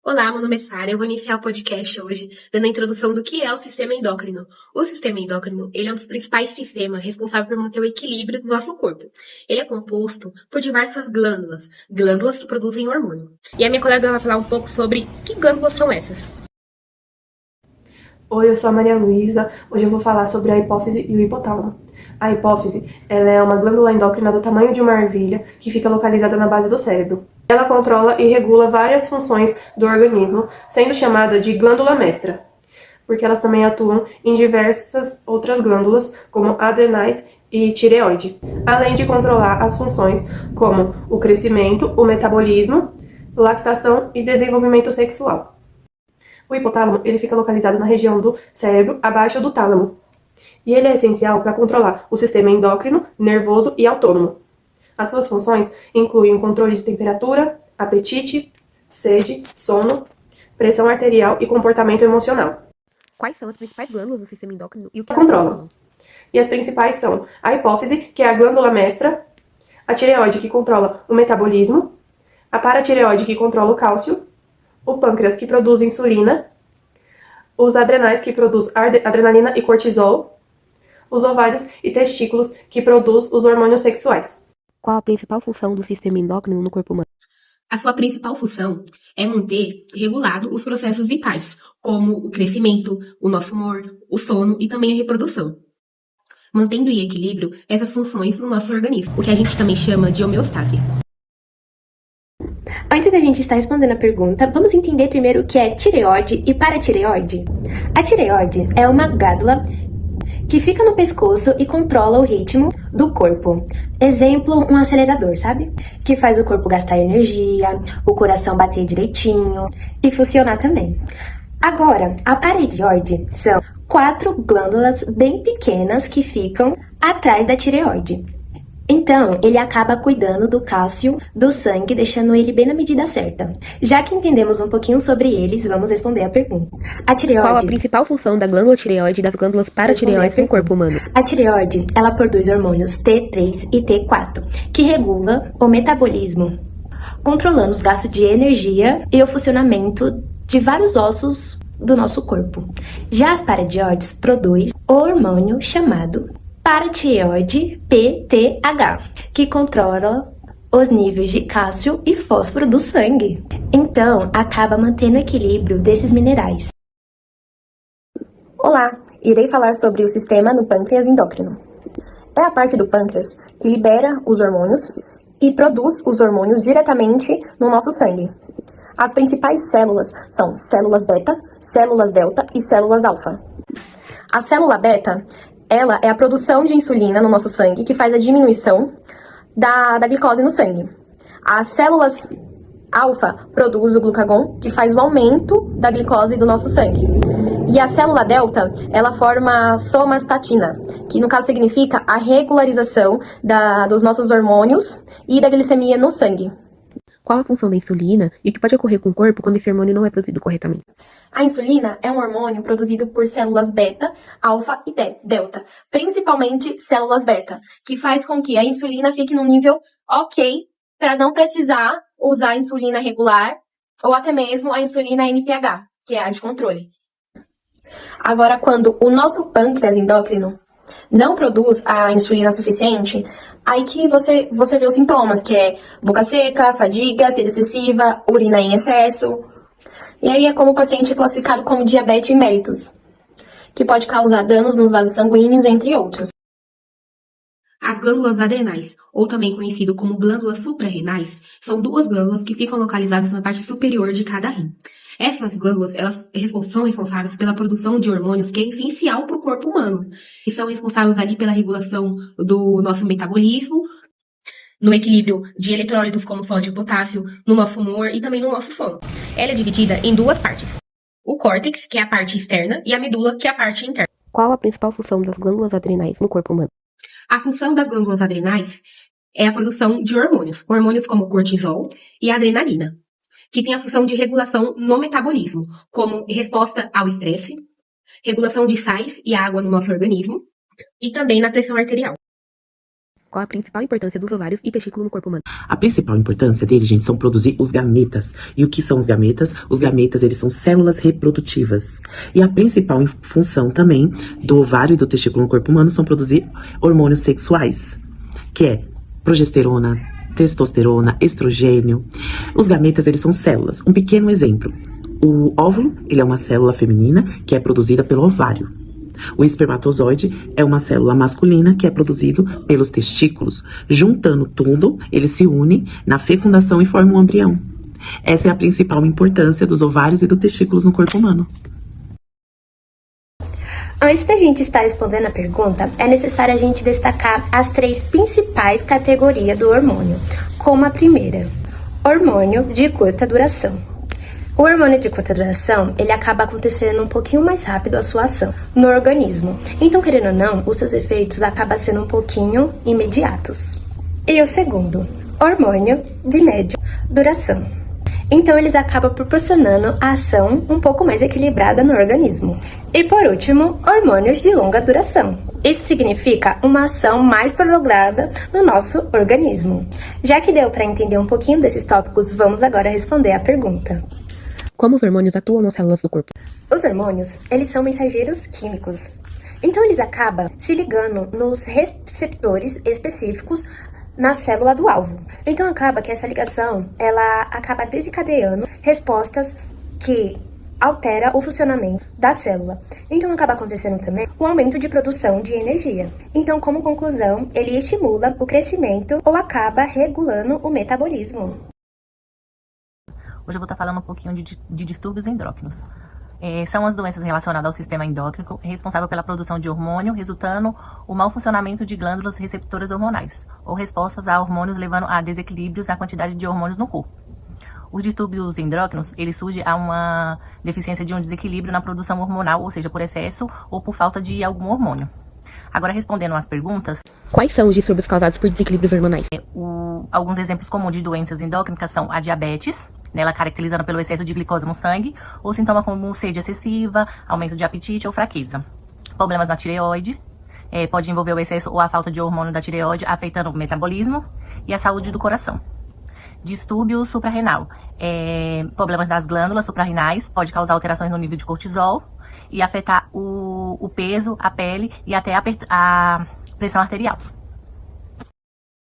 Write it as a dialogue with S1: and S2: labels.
S1: Olá, meu nome é Sara. Eu vou iniciar o podcast hoje dando a introdução do que é o sistema endócrino. O sistema endócrino, ele é um dos principais sistemas responsáveis por manter o equilíbrio do nosso corpo. Ele é composto por diversas glândulas que produzem hormônio. E a minha colega vai falar um pouco sobre que glândulas são essas.
S2: Oi, eu sou a Maria Luísa. Hoje eu vou falar sobre a hipófise e o hipotálamo. A hipófise, ela é uma glândula endócrina do tamanho de uma ervilha que fica localizada na base do cérebro. Ela controla e regula várias funções do organismo, sendo chamada de glândula mestra, porque elas também atuam em diversas outras glândulas, como adrenais e tireoide, além de controlar as funções como o crescimento, o metabolismo, lactação e desenvolvimento sexual. O hipotálamo, ele fica localizado na região do cérebro abaixo do tálamo. E ele é essencial para controlar o sistema endócrino, nervoso e autônomo. As suas funções incluem o controle de temperatura, apetite, sede, sono, pressão arterial e comportamento emocional.
S1: Quais são as principais glândulas do sistema endócrino e o que
S2: elas controlam? E as principais são a hipófise, que é a glândula mestra, a tireoide, que controla o metabolismo, a paratireoide, que controla o cálcio, o pâncreas, que produz insulina, os adrenais, que produz adrenalina e cortisol, os ovários e testículos, que produz os hormônios sexuais.
S3: Qual a principal função do sistema endócrino no corpo humano?
S1: A sua principal função é manter regulado os processos vitais, como o crescimento, o nosso humor, o sono e também a reprodução. Mantendo em equilíbrio essas funções no nosso organismo, o que a gente também chama de homeostase.
S4: Antes da gente estar respondendo a pergunta, vamos entender primeiro o que é tireoide e paratireoide. A tireoide é uma glândula que fica no pescoço e controla o ritmo do corpo. Exemplo, um acelerador, sabe? Que faz o corpo gastar energia, o coração bater direitinho e funcionar também. Agora, a paratireoide são 4 glândulas bem pequenas que ficam atrás da tireoide. Então, ele acaba cuidando do cálcio do sangue, deixando ele bem na medida certa. Já que entendemos um pouquinho sobre eles, vamos responder a pergunta. A tireoide...
S3: Qual a principal função da glândula tireoide e das glândulas paratireoides no corpo humano?
S4: A tireoide, ela produz hormônios T3 e T4, que regula o metabolismo, controlando os gastos de energia e o funcionamento de vários ossos do nosso corpo. Já as paratireoides produzem o hormônio chamado paratireoide PTH, que controla os níveis de cálcio e fósforo do sangue. Então, acaba mantendo o equilíbrio desses minerais.
S5: Olá, irei falar sobre o sistema no pâncreas endócrino. É a parte do pâncreas que libera os hormônios e produz os hormônios diretamente no nosso sangue. As principais células são células beta, células delta e células alfa. A célula beta, ela é a produção de insulina no nosso sangue, que faz a diminuição da glicose no sangue. As células alfa produzem o glucagon, que faz o aumento da glicose do nosso sangue. E a célula delta, ela forma a somatostatina, que no caso significa a regularização dos nossos hormônios e da glicemia no sangue.
S3: Qual a função da insulina e o que pode ocorrer com o corpo quando esse hormônio não é produzido corretamente?
S5: A insulina é um hormônio produzido por células beta, alfa e delta, principalmente células beta, que faz com que a insulina fique num nível ok para não precisar usar a insulina regular ou até mesmo a insulina NPH, que é a de controle. Agora, quando o nosso pâncreas endócrino não produz a insulina suficiente, aí que você vê os sintomas, que é boca seca, fadiga, sede excessiva, urina em excesso. E aí é como o paciente é classificado como diabetes mellitus, que pode causar danos nos vasos sanguíneos, entre outros.
S1: As glândulas adrenais, ou também conhecido como glândulas suprarrenais, são 2 glândulas que ficam localizadas na parte superior de cada rim. Essas glândulas, elas são responsáveis pela produção de hormônios que é essencial para o corpo humano. E são responsáveis ali pela regulação do nosso metabolismo, no equilíbrio de eletrólitos como sódio e potássio, no nosso humor e também no nosso sono. Ela é dividida em 2 partes. O córtex, que é a parte externa, e a medula, que é a parte interna.
S3: Qual a principal função das glândulas adrenais no corpo humano?
S1: A função das glândulas adrenais é a produção de hormônios como o cortisol e a adrenalina, que tem a função de regulação no metabolismo, como resposta ao estresse, regulação de sais e água no nosso organismo e também na pressão arterial.
S3: Qual a principal importância dos ovários e testículo no corpo humano?
S6: A principal importância deles, gente, são produzir os gametas. E o que são os gametas? Os gametas, eles são células reprodutivas. E a principal função também do ovário e do testículo no corpo humano são produzir hormônios sexuais, que é progesterona, testosterona, estrogênio. Os gametas, eles são células. Um pequeno exemplo. O óvulo, ele é uma célula feminina que é produzida pelo ovário. O espermatozoide é uma célula masculina que é produzido pelos testículos. Juntando tudo, eles se unem na fecundação e formam um embrião. Essa é a principal importância dos ovários e dos testículos no corpo humano.
S4: Antes da gente estar respondendo a pergunta, é necessário a gente destacar as 3 principais categorias do hormônio, como a primeira, hormônio de curta duração. O hormônio de curta duração, ele acaba acontecendo um pouquinho mais rápido a sua ação no organismo. Então, querendo ou não, os seus efeitos acabam sendo um pouquinho imediatos. E o segundo, hormônio de média duração. Então, eles acabam proporcionando a ação um pouco mais equilibrada no organismo. E por último, hormônios de longa duração. Isso significa uma ação mais prolongada no nosso organismo. Já que deu para entender um pouquinho desses tópicos, vamos agora responder a pergunta.
S3: Como os hormônios atuam nas células do corpo?
S4: Os hormônios, eles são mensageiros químicos. Então, eles acabam se ligando nos receptores específicos na célula do alvo. Então, acaba que essa ligação, ela acaba desencadeando respostas que altera o funcionamento da célula. Então, acaba acontecendo também o aumento de produção de energia. Então, como conclusão, ele estimula o crescimento ou acaba regulando o metabolismo.
S7: Hoje eu vou estar falando um pouquinho de distúrbios endócrinos. São as doenças relacionadas ao sistema endócrino responsável pela produção de hormônio, resultando o mau funcionamento de glândulas receptoras hormonais, ou respostas a hormônios levando a desequilíbrios na quantidade de hormônios no corpo. Os distúrbios endócrinos, eles surgem a uma deficiência de um desequilíbrio na produção hormonal, ou seja, por excesso ou por falta de algum hormônio. Agora, respondendo às perguntas...
S3: Quais são os distúrbios causados por desequilíbrios hormonais?
S7: Alguns exemplos comuns de doenças endócrinas são a diabetes, ela caracterizada pelo excesso de glicose no sangue, ou sintoma como sede excessiva, aumento de apetite ou fraqueza. Problemas na tireoide, pode envolver o excesso ou a falta de hormônio da tireoide, afetando o metabolismo e a saúde do coração. Distúrbio suprarrenal, problemas das glândulas suprarrenais, pode causar alterações no nível de cortisol e afetar o peso, a pele e até a pressão arterial.